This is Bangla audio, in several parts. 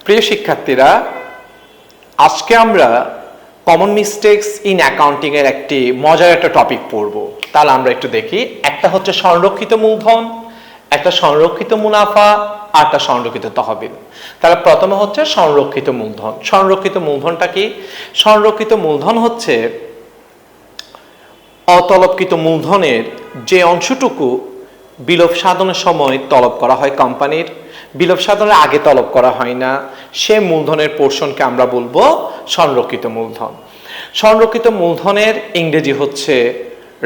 প্রিয় শিক্ষার্থীরা, আজকে আমরা কমন মিস্টেকস ইন অ্যাকাউন্টিং এর একটি মজার একটা টপিক পড়ব। তাহলে আমরা একটু দেখি। একটা হচ্ছে সংরক্ষিত মূলধন, একটা সংরক্ষিত মুনাফা, আর একটা সংরক্ষিত তহবিল। তাহলে প্রথমে হচ্ছে সংরক্ষিত মূলধন। সংরক্ষিত মূলধনটা কি? সংরক্ষিত মূলধন হচ্ছে অতলবকৃত মূলধনের যে অংশটুকু বিলোপ সাধনের সময় তলব করা হয় কোম্পানির, বিলোপ সাধনের আগে তলব করা হয় না, সে মূলধনের পোর্শনকে আমরা বলবো সংরক্ষিত মূলধন। সংরক্ষিত মূলধনের ইংরেজি হচ্ছে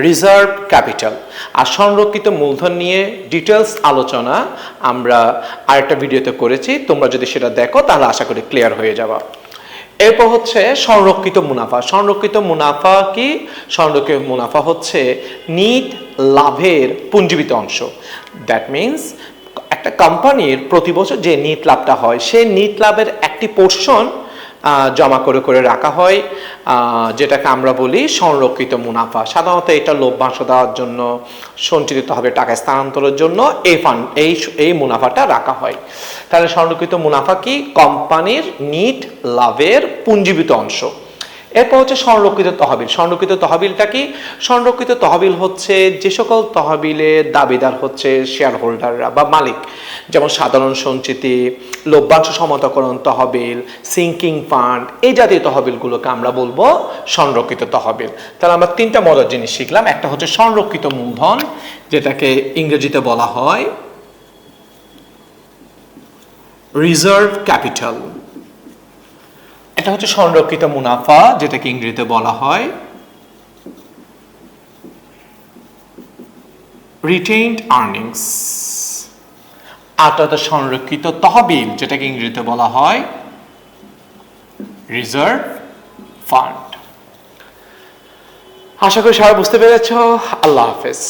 রিজার্ভ ক্যাপিটাল। আর সংরক্ষিত মূলধন নিয়ে ডিটেলস আলোচনা আমরা আরেকটা ভিডিওতে করেছি, তোমরা যদি সেটা দেখো তাহলে আশা করি ক্লিয়ার হয়ে যাবে। এরপর হচ্ছে সংরক্ষিত মুনাফা। সংরক্ষিত মুনাফা কি? সংরক্ষিত মুনাফা হচ্ছে নিট লাভের পুঞ্জীবিত অংশ। দ্যাট মিনস একটা কোম্পানির প্রতি বছর যে নিট লাভটা হয়, সেই নিট লাভের একটি পোর্শন জমা করে করে রাখা হয়, যেটাকে আমরা বলি সংরক্ষিত মুনাফা। সাধারণত এটা লভ্যাংশ দেওয়ার জন্য, সঞ্চিত হবে টাকা স্থানান্তরের জন্য এই মুনাফাটা রাখা হয়। তাহলে সংরক্ষিত মুনাফা কি? কোম্পানির নিট লাভের পুঞ্জীবিত অংশ। এরপর হচ্ছে সংরক্ষিত তহবিল। সংরক্ষিত তহবিলটা কি? সংরক্ষিত তহবিল হচ্ছে যে সকল তহবিলের দাবিদার হচ্ছে শেয়ার হোল্ডাররা বা মালিক, যেমন সাধারণ সঞ্চিতি, লভ্যাংশ সমতাকরণ তহবিল, সিঙ্কিং ফান্ড, এই জাতীয় তহবিলগুলোকে আমরা বলবো সংরক্ষিত তহবিল। তাহলে আমরা তিনটা মজার জিনিস শিখলাম। একটা হচ্ছে সংরক্ষিত মূলধন, যেটাকে ইংরেজিতে বলা হয় রিজার্ভ ক্যাপিটাল। এটা হচ্ছে সংরক্ষিত মুনাফা, যেটাকে ইংরেজিতে বলা হয় রিটেইনড আর্নিংস। আর এটা সংরক্ষিত তহবিল, যেটাকে ইংরেজিতে বলা হয় রিজার্ভ ফান্ড। আশা করি সবাই বুঝতে পেরেছ। আল্লাহ হাফেজ।